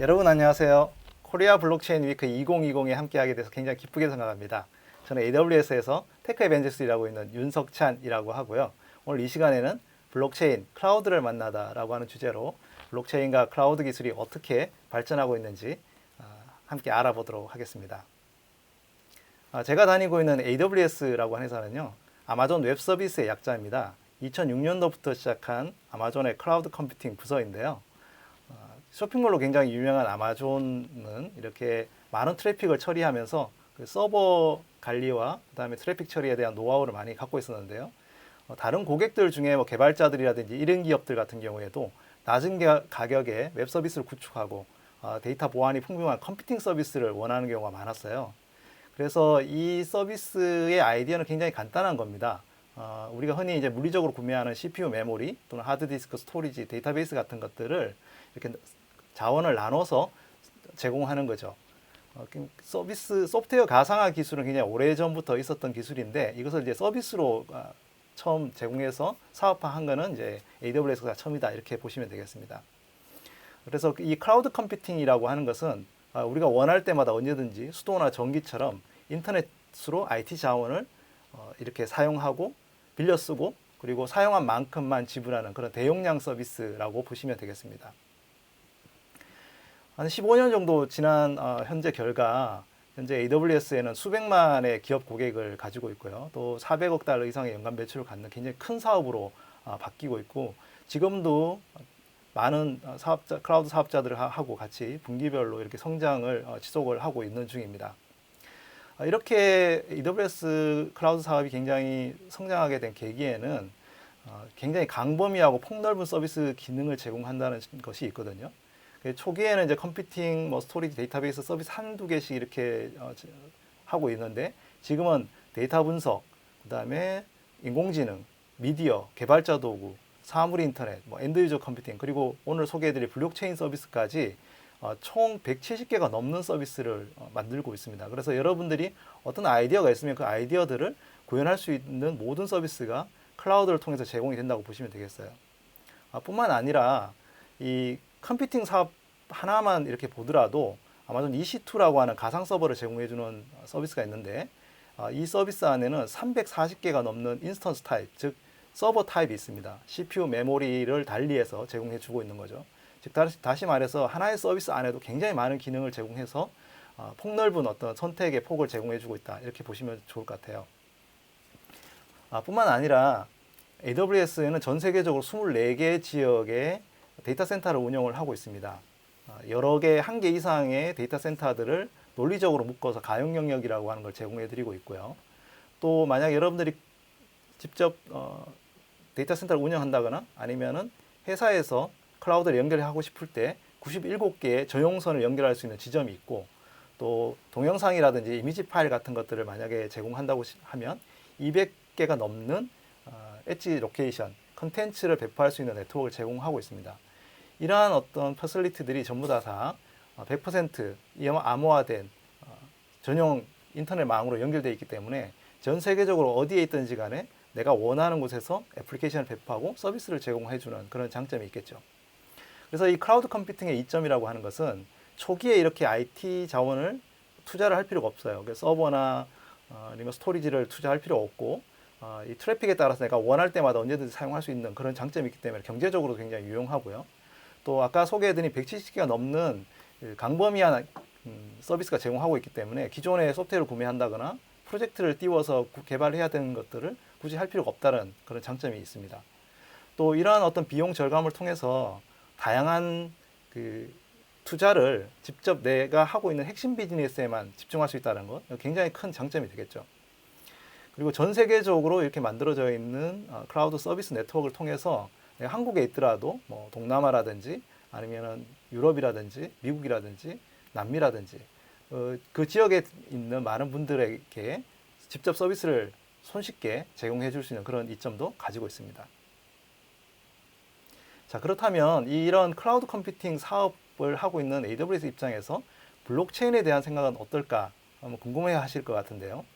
여러분 안녕하세요. 코리아 블록체인 위크 2020에 함께하게 돼서 굉장히 기쁘게 생각합니다. 저는 AWS에서 테크 에벤젤스라고 있는 윤석찬이라고 하고요. 오늘 이 시간에는 블록체인, 클라우드를 만나다라고 하는 주제로 블록체인과 클라우드 기술이 어떻게 발전하고 있는지 함께 알아보도록 하겠습니다. 제가 다니고 있는 AWS라고 하는 회사는요, 아마존 웹 서비스의 약자입니다. 2006년도부터 시작한 아마존의 클라우드 컴퓨팅 부서인데요. 쇼핑몰로 굉장히 유명한 아마존은 이렇게 많은 트래픽을 처리하면서 그 서버 관리와 그다음에 트래픽 처리에 대한 노하우를 많이 갖고 있었는데요. 다른 고객들 중에 뭐 개발자들이라든지 이런 기업들 같은 경우에도 낮은 가격에 웹 서비스를 구축하고 데이터 보안이 풍부한 컴퓨팅 서비스를 원하는 경우가 많았어요. 그래서 이 서비스의 아이디어는 굉장히 간단한 겁니다. 우리가 흔히 이제 물리적으로 구매하는 CPU 메모리 또는 하드디스크 스토리지, 데이터베이스 같은 것들을 이렇게 자원을 나눠서 제공하는 거죠. 소프트웨어 가상화 기술은 굉장히 오래전부터 있었던 기술인데 이것을 이제 서비스로 처음 제공해서 사업화한 거는 이제 AWS가 처음이다 이렇게 보시면 되겠습니다. 그래서 이 클라우드 컴퓨팅이라고 하는 것은 우리가 원할 때마다 언제든지 수도나 전기처럼 인터넷으로 IT 자원을 이렇게 사용하고 빌려 쓰고 그리고 사용한 만큼만 지불하는 그런 대용량 서비스라고 보시면 되겠습니다. 한 15년 정도 지난 현재 결과 현재 AWS에는 수백만의 기업 고객을 가지고 있고요. 또 400억 달러 이상의 연간 매출을 갖는 굉장히 큰 사업으로 바뀌고 있고 지금도 많은 클라우드 사업자들하고 같이 분기별로 이렇게 성장을 지속을 하고 있는 중입니다. 이렇게 AWS 클라우드 사업이 굉장히 성장하게 된 계기에는 굉장히 광범위하고 폭넓은 서비스 기능을 제공한다는 것이 있거든요. 초기에는 이제 컴퓨팅, 뭐 스토리지, 데이터베이스 서비스 한두 개씩 이렇게 하고 있는데 지금은 데이터 분석, 그다음에 인공지능, 미디어, 개발자 도구, 사물 인터넷, 뭐 엔드 유저 컴퓨팅, 그리고 오늘 소개해드릴 블록체인 서비스까지 총 170개가 넘는 서비스를 만들고 있습니다. 그래서 여러분들이 어떤 아이디어가 있으면 그 아이디어들을 구현할 수 있는 모든 서비스가 클라우드를 통해서 제공이 된다고 보시면 되겠어요. 뿐만 아니라 이 컴퓨팅 사업 하나만 이렇게 보더라도 아마존 EC2라고 하는 가상 서버를 제공해주는 서비스가 있는데 이 서비스 안에는 340개가 넘는 인스턴스 타입, 즉 서버 타입이 있습니다. CPU 메모리를 달리해서 제공해주고 있는 거죠. 즉 다시 말해서 하나의 서비스 안에도 굉장히 많은 기능을 제공해서 폭넓은 어떤 선택의 폭을 제공해주고 있다 이렇게 보시면 좋을 것 같아요. 뿐만 아니라 AWS에는 전 세계적으로 24개 지역에 데이터 센터를 운영을 하고 있습니다. 여러 개, 한 개 이상의 데이터 센터들을 논리적으로 묶어서 가용 영역이라고 하는 걸 제공해 드리고 있고요. 또 만약 여러분들이 직접 데이터 센터를 운영한다거나 아니면은 회사에서 클라우드를 연결하고 싶을 때 97개의 전용선을 연결할 수 있는 지점이 있고 또 동영상이라든지 이미지 파일 같은 것들을 만약에 제공한다고 하면 200개가 넘는 엣지 로케이션, 컨텐츠를 배포할 수 있는 네트워크를 제공하고 있습니다. 이러한 어떤 퍼슬리티들이 전부 다 100% 암호화된 전용 인터넷망으로 연결되어 있기 때문에 전 세계적으로 어디에 있든지 간에 내가 원하는 곳에서 애플리케이션을 배포하고 서비스를 제공해주는 그런 장점이 있겠죠. 그래서 이 클라우드 컴퓨팅의 이점이라고 하는 것은 초기에 이렇게 IT 자원을 투자를 할 필요가 없어요. 그래서 서버나 아니면 스토리지를 투자할 필요 없고 이 트래픽에 따라서 내가 원할 때마다 언제든지 사용할 수 있는 그런 장점이 있기 때문에 경제적으로 굉장히 유용하고요. 또 아까 소개해드린 170개가 넘는 광범위한 서비스가 제공하고 있기 때문에 기존의 소프트웨어를 구매한다거나 프로젝트를 띄워서 개발해야 되는 것들을 굳이 할 필요가 없다는 그런 장점이 있습니다. 또 이러한 어떤 비용 절감을 통해서 다양한 투자를 직접 내가 하고 있는 핵심 비즈니스에만 집중할 수 있다는 것, 굉장히 큰 장점이 되겠죠. 그리고 전 세계적으로 이렇게 만들어져 있는 클라우드 서비스 네트워크를 통해서 내가 한국에 있더라도 뭐 동남아라든지 아니면은 유럽이라든지 미국이라든지 남미라든지 그 지역에 있는 많은 분들에게 직접 서비스를 손쉽게 제공해 줄 수 있는 그런 이점도 가지고 있습니다. 자, 그렇다면 이런 클라우드 컴퓨팅 사업을 하고 있는 AWS 입장에서 블록체인에 대한 생각은 어떨까 한번 궁금해 하실 것 같은데요.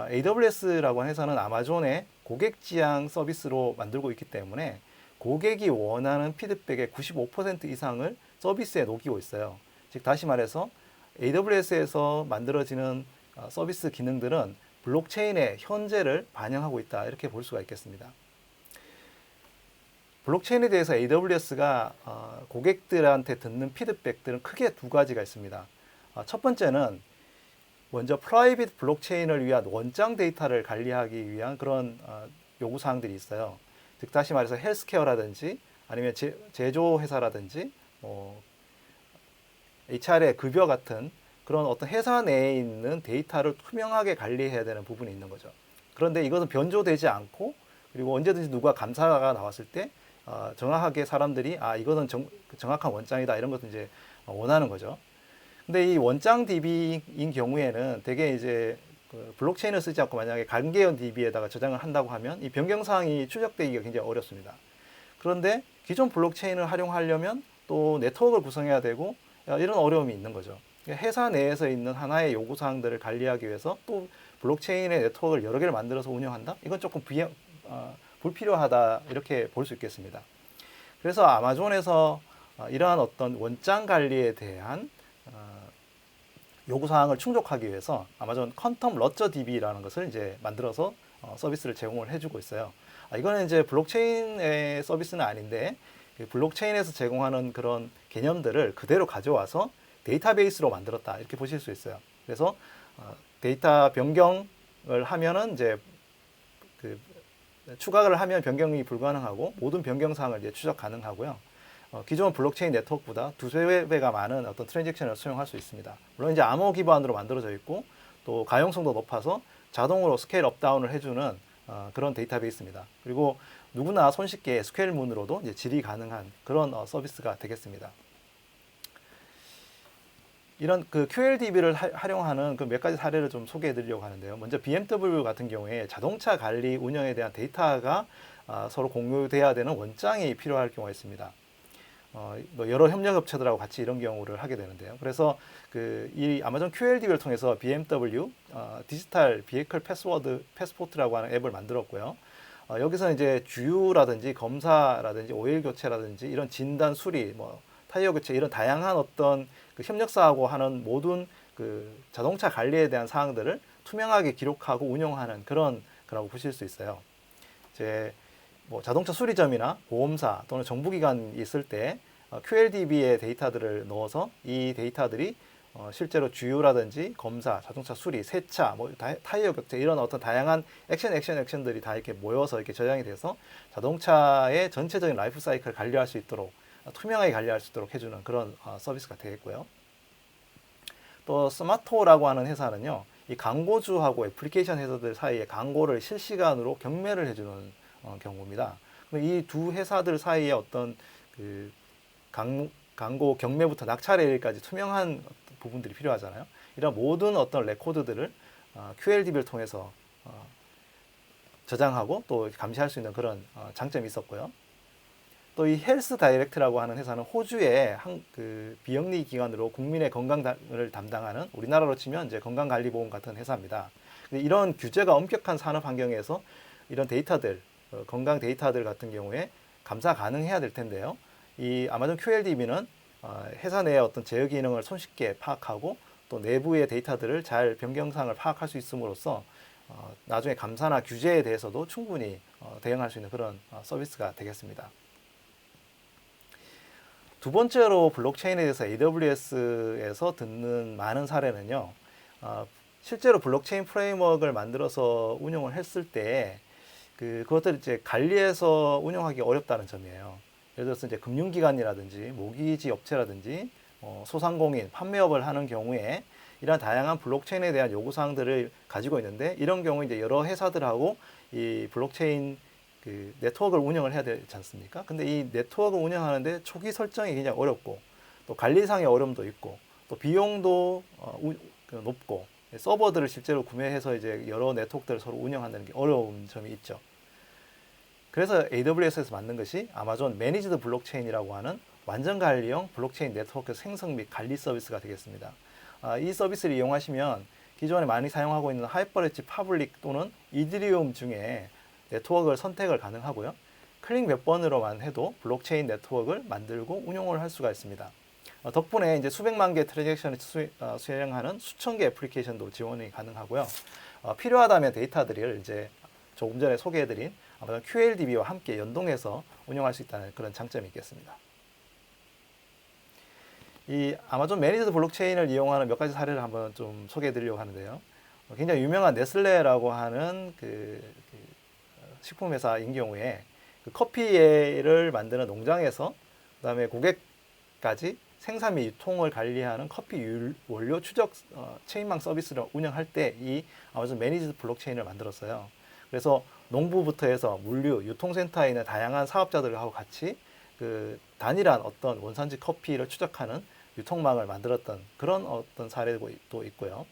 AWS라고 하는 회사는 아마존의 고객 지향 서비스로 만들고 있기 때문에 고객이 원하는 피드백의 95% 이상을 서비스에 녹이고 있어요. 즉 다시 말해서 AWS에서 만들어지는 서비스 기능들은 블록체인의 현재를 반영하고 있다, 이렇게 볼 수가 있겠습니다. 블록체인에 대해서 AWS가 고객들한테 듣는 피드백들은 크게 두 가지가 있습니다. 첫 번째는 먼저 프라이빗 블록체인을 위한 원장 데이터를 관리하기 위한 그런 요구사항들이 있어요. 즉 다시 말해서 헬스케어라든지 아니면 제조회사라든지 HR의 급여 같은 그런 어떤 회사 내에 있는 데이터를 투명하게 관리해야 되는 부분이 있는 거죠. 그런데 이것은 변조되지 않고, 그리고 언제든지 누가 감사가 나왔을 때 정확하게 사람들이 이거는 정확한 원장이다, 이런 것도 이제 원하는 거죠. 근데 이 원장 DB인 경우에는 대개 이제 그 블록체인을 쓰지 않고 만약에 관계형 DB에다가 저장을 한다고 하면 이 변경 사항이 추적되기가 굉장히 어렵습니다. 그런데 기존 블록체인을 활용하려면 또 네트워크를 구성해야 되고 이런 어려움이 있는 거죠. 회사 내에서 있는 하나의 요구 사항들을 관리하기 위해서 또 블록체인의 네트워크를 여러 개를 만들어서 운영한다? 이건 조금 불필요하다, 이렇게 볼 수 있겠습니다. 그래서 아마존에서 이러한 어떤 원장 관리에 대한 요구사항을 충족하기 위해서 아마존 퀀텀 러저 DB라는 것을 이제 만들어서 서비스를 제공을 해주고 있어요. 이거는 이제 블록체인의 서비스는 아닌데 블록체인에서 제공하는 그런 개념들을 그대로 가져와서 데이터베이스로 만들었다, 이렇게 보실 수 있어요. 그래서 데이터 변경을 하면은 이제 추가를 하면 변경이 불가능하고 모든 변경 사항을 이제 추적 가능하고요. 기존 블록체인 네트워크보다 두세 배가 많은 어떤 트랜잭션을 수용할 수 있습니다. 물론 이제 암호 기반으로 만들어져 있고 또 가용성도 높아서 자동으로 스케일 업다운을 해주는 그런 데이터베이스입니다. 그리고 누구나 손쉽게 SQL 문으로도 이제 질의 가능한 그런 서비스가 되겠습니다. 이런 그 QLDB를 활용하는 그 몇 가지 사례를 좀 소개해 드리려고 하는데요. 먼저 BMW 같은 경우에 자동차 관리 운영에 대한 데이터가 서로 공유돼야 되는 원장이 필요할 경우가 있습니다. 뭐 여러 협력업체들하고 같이 이런 경우를 하게 되는데요. 그래서 이 아마존 QLDB를 통해서 BMW 디지털 비에이클 패스포트라고 하는 앱을 만들었고요. 여기서 이제 주유라든지 검사라든지 오일 교체라든지 이런 진단 수리, 뭐 타이어 교체, 이런 다양한 어떤 그 협력사하고 하는 모든 그 자동차 관리에 대한 사항들을 투명하게 기록하고 운영하는 그런 거라고 보실 수 있어요. 이제 뭐 자동차 수리점이나 보험사 또는 정부기관이 있을 때 QLDB의 데이터들을 넣어서 이 데이터들이 실제로 주유라든지 검사, 자동차 수리, 세차, 뭐 타이어 교체, 이런 어떤 다양한 액션들이 다 이렇게 모여서 이렇게 저장이 돼서 자동차의 전체적인 라이프 사이클을 관리할 수 있도록, 투명하게 관리할 수 있도록 해주는 그런 서비스가 되겠고요. 또 스마토라고 하는 회사는요, 이 광고주하고 애플리케이션 회사들 사이에 광고를 실시간으로 경매를 해주는 경우입니다. 이 두 회사들 사이에 어떤 그 광고 경매부터 낙찰일까지 투명한 부분들이 필요하잖아요. 이런 모든 어떤 레코드들을 QLDB를 통해서 저장하고 또 감시할 수 있는 그런 장점이 있었고요. 또 이 헬스 다이렉트라고 하는 회사는 호주의 그 비영리 기관으로 국민의 건강을 담당하는, 우리나라로 치면 이제 건강관리보험 같은 회사입니다. 이런 규제가 엄격한 산업 환경에서 이런 데이터들, 건강 데이터들 같은 경우에 감사 가능해야 될 텐데요. 이 아마존 QLDB는 회사 내의 어떤 제어 기능을 손쉽게 파악하고 또 내부의 데이터들을 잘 변경사항을 파악할 수 있음으로써 나중에 감사나 규제에 대해서도 충분히 대응할 수 있는 그런 서비스가 되겠습니다. 두 번째로 블록체인에 대해서 AWS에서 듣는 많은 사례는요, 실제로 블록체인 프레임워크를 만들어서 운영을 했을 때 그것들을 이제 관리해서 운영하기 어렵다는 점이에요. 예를 들어서 이제 금융기관이라든지 모기지 업체라든지 소상공인, 판매업을 하는 경우에 이러한 다양한 블록체인에 대한 요구사항들을 가지고 있는데, 이런 경우 이제 여러 회사들하고 이 블록체인 그 네트워크를 운영을 해야 되지 않습니까? 근데 이 네트워크 운영하는데 초기 설정이 굉장히 어렵고 또 관리상의 어려움도 있고 또 비용도 높고 서버들을 실제로 구매해서 이제 여러 네트워크들을 서로 운영하는 게 어려운 점이 있죠. 그래서 AWS에서 만든 것이 아마존 매니지드 블록체인이라고 하는 완전 관리형 블록체인 네트워크 생성 및 관리 서비스가 되겠습니다. 이 서비스를 이용하시면 기존에 많이 사용하고 있는 하이퍼레지 파블릭 또는 이더리움 중에 네트워크를 선택을 가능하고요. 클릭 몇 번으로만 해도 블록체인 네트워크를 만들고 운용을 할 수가 있습니다. 덕분에 이제 수백만 개 트랜잭션을 수행하는 수천 개 애플리케이션도 지원이 가능하고요. 필요하다면 데이터들을 이제 조금 전에 소개해드린 아마존 QLDB와 함께 연동해서 운영할 수 있다는 그런 장점이 있겠습니다. 이 아마존 매니지드 블록체인을 이용하는 몇 가지 사례를 한번 좀 소개해드리려고 하는데요. 굉장히 유명한 네슬레라고 하는 식품회사인 경우에 그 커피를 만드는 농장에서 그다음에 고객까지 생산 및 유통을 관리하는 커피 원료 추적 체인망 서비스를 운영할 때 이 아마존 매니지드 블록체인을 만들었어요. 그래서 농부부터 해서 물류, 유통센터에 있는 다양한 사업자들하고 같이 그 단일한 어떤 원산지 커피를 추적하는 유통망을 만들었던 그런 어떤 사례도 있고요.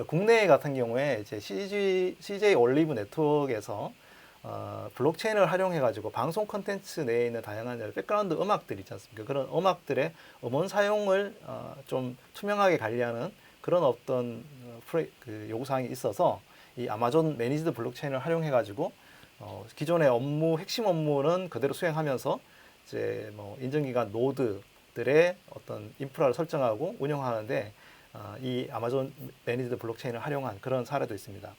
국내 같은 경우에 이제 CJ 올리브 네트워크에서 블록체인을 활용해가지고 방송 컨텐츠 내에 있는 다양한 백그라운드 음악들 있지 않습니까? 그런 음악들의 음원 사용을 좀 투명하게 관리하는 그런 어떤 요구사항이 있어서 이 아마존 매니지드 블록체인을 활용해가지고 기존의 핵심 업무는 그대로 수행하면서 이제 뭐 인증기관 노드들의 어떤 인프라를 설정하고 운영하는데 이 아마존 매니지드 블록체인을 활용한 그런 사례도 있습니다.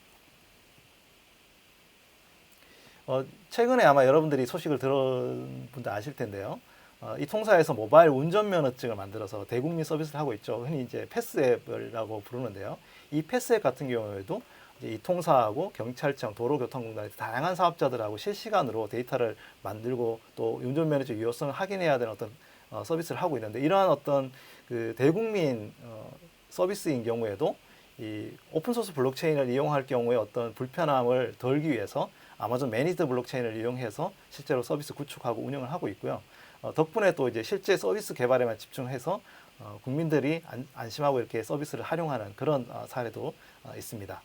최근에 아마 여러분들이 소식을 들은 분들 아실 텐데요. 이 통사에서 모바일 운전면허증을 만들어서 대국민 서비스를 하고 있죠. 흔히 이제 패스앱이라고 부르는데요. 이 패스앱 같은 경우에도 이제 이 통사하고 경찰청, 도로교통공단 다양한 사업자들하고 실시간으로 데이터를 만들고 또 운전면허증 유효성을 확인해야 되는 어떤 서비스를 하고 있는데 이러한 어떤 그 대국민 서비스인 경우에도 이 오픈소스 블록체인을 이용할 경우에 어떤 불편함을 덜기 위해서 아마존 매니지드 블록체인을 이용해서 실제로 서비스 구축하고 운영을 하고 있고요. 덕분에 또 이제 실제 서비스 개발에만 집중해서 국민들이 안심하고 이렇게 서비스를 활용하는 그런 사례도 있습니다.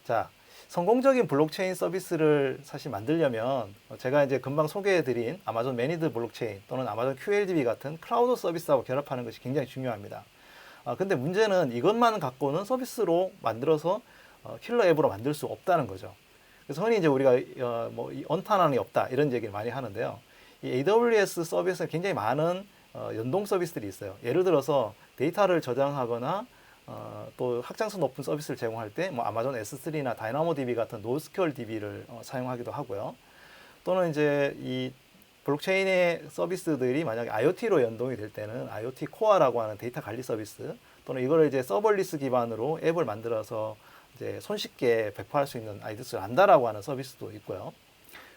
자, 성공적인 블록체인 서비스를 사실 만들려면 제가 이제 금방 소개해드린 아마존 매니지드 블록체인 또는 아마존 QLDB 같은 클라우드 서비스하고 결합하는 것이 굉장히 중요합니다. 근데 문제는 이것만 갖고는 서비스로 만들어서 킬러 앱으로 만들 수 없다는 거죠. 그래서 흔히 이제 우리가 언탄환이 없다 이런 얘기를 많이 하는데요. 이 AWS 서비스에 굉장히 많은 연동 서비스들이 있어요. 예를 들어서 데이터를 저장하거나 또 확장성 높은 서비스를 제공할 때 뭐 아마존 S3나 다이나모DB 같은 노스큐얼 DB를 사용하기도 하고요. 또는 이제 이 블록체인의 서비스들이 만약에 IoT로 연동이 될 때는 IoT 코어라고 하는 데이터 관리 서비스 또는 이거를 이제 서버리스 기반으로 앱을 만들어서 이제 손쉽게 배포할 수 있는 아이디스 란다라고 하는 서비스도 있고요.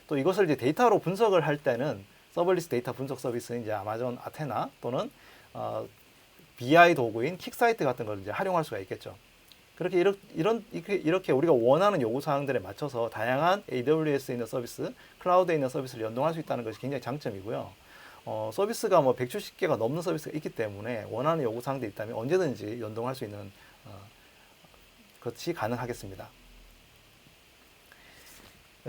또 이것을 이제 데이터로 분석을 할 때는 서버리스 데이터 분석 서비스는 이제 아마존 아테나 또는 BI 도구인 킥사이트 같은 걸 이제 활용할 수가 있겠죠. 그렇게 이렇게 우리가 원하는 요구 사항들에 맞춰서 다양한 AWS에 있는 서비스, 클라우드에 있는 서비스를 연동할 수 있다는 것이 굉장히 장점이고요. 서비스가 뭐 170개가 넘는 서비스가 있기 때문에 원하는 요구 사항들이 있다면 언제든지 연동할 수 있는 것이 가능하겠습니다.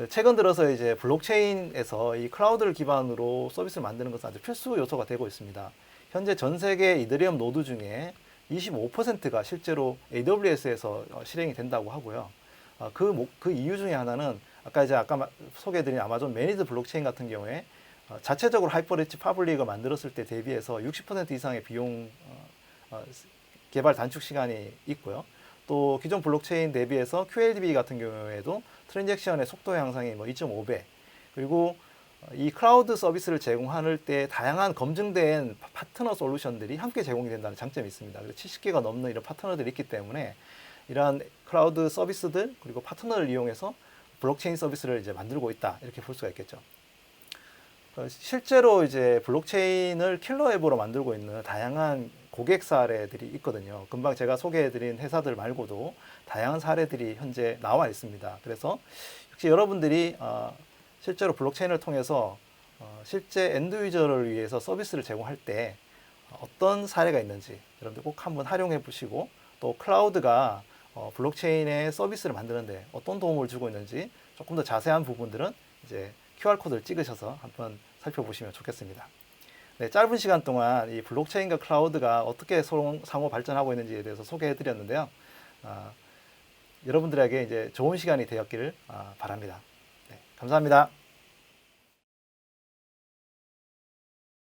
최근 들어서 이제 블록체인에서 이 클라우드를 기반으로 서비스를 만드는 것은 아주 필수 요소가 되고 있습니다. 현재 전 세계 이더리움 노드 중에 25%가 실제로 AWS에서 실행이 된다고 하고요. 그 이유 중에 하나는 아까 소개해드린 아마존 매니지드 블록체인 같은 경우에 자체적으로 하이퍼리치 파블릭을 만들었을 때 대비해서 60% 이상의 비용 개발 단축 시간이 있고요. 또 기존 블록체인 대비해서 QLDB 같은 경우에도 트랜잭션의 속도 향상이 2.5배 그리고 이 클라우드 서비스를 제공할 때 다양한 검증된 파트너 솔루션들이 함께 제공이 된다는 장점이 있습니다. 그래서 70개가 넘는 이런 파트너들이 있기 때문에 이러한 클라우드 서비스들 그리고 파트너를 이용해서 블록체인 서비스를 이제 만들고 있다 이렇게 볼 수가 있겠죠. 실제로 이제 블록체인을 킬러 앱으로 만들고 있는 다양한 고객 사례들이 있거든요. 금방 제가 소개해드린 회사들 말고도 다양한 사례들이 현재 나와 있습니다. 그래서 역시 여러분들이 실제로 블록체인을 통해서 실제 엔드 유저를 위해서 서비스를 제공할 때 어떤 사례가 있는지 여러분들 꼭 한번 활용해 보시고 또 클라우드가 블록체인의 서비스를 만드는데 어떤 도움을 주고 있는지 조금 더 자세한 부분들은 이제 QR코드를 찍으셔서 한번 살펴보시면 좋겠습니다. 네, 짧은 시간 동안 이 블록체인과 클라우드가 어떻게 상호 발전하고 있는지에 대해서 소개해 드렸는데요. 여러분들에게 이제 좋은 시간이 되었기를 바랍니다. 네, 감사합니다.